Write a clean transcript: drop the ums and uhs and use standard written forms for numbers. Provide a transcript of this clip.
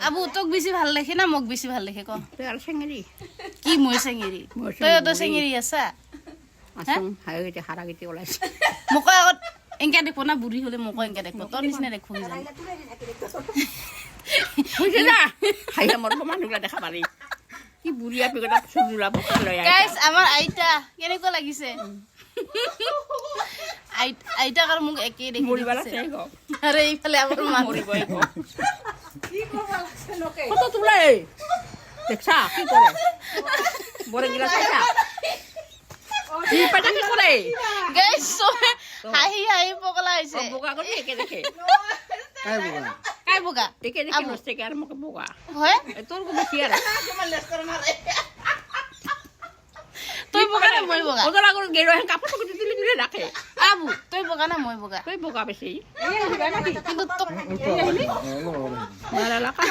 আবু তোক বেশি ভাল দেখে না মোক বেশি ভাল দেখে ক তুই আর চেঙেরি কি মই চেঙেরি তই তো চেঙেরি আছা আসুন হাইতে হারাগিতে ওলাইছে মোক আগত এংকা দেখো না বুঢ়ী হলে মোক এংকা দেখো তোর নিচিনা দেখো জানি বুঝে না হাইয়া মরব মানুষগুলা দেখা পারি কি বুড়িয়া পেগটা সুজুলা বকা লয় গাইস আমার আইতা কেনেকুৱা লাগিছে আইতা আর মোক একে দেখি মরিবালা চাই গো আরে এইফালে আমার মা মরিব গো কি করবা লাগছে লোকে কত তুলে দেখছা কি করে বড় গিলা চাইছা কি পাটা কি করে গাইস সবে হাহি হাহি পগলা হইছে বোকা করে একে দেখে কাই বোকা একে দেখে নষ্ট কে আর মকে বোকা হয় তোর কো বেশি আর তুই বোকা না মই বোকা ওদলা করে গেরো হ্যাঁ কাপড় টুকু দিলি মিলে রাখে আবু তুই বোকা না মই বোকা তুই বোকা বেশি কিন্তু তো মারা লাগা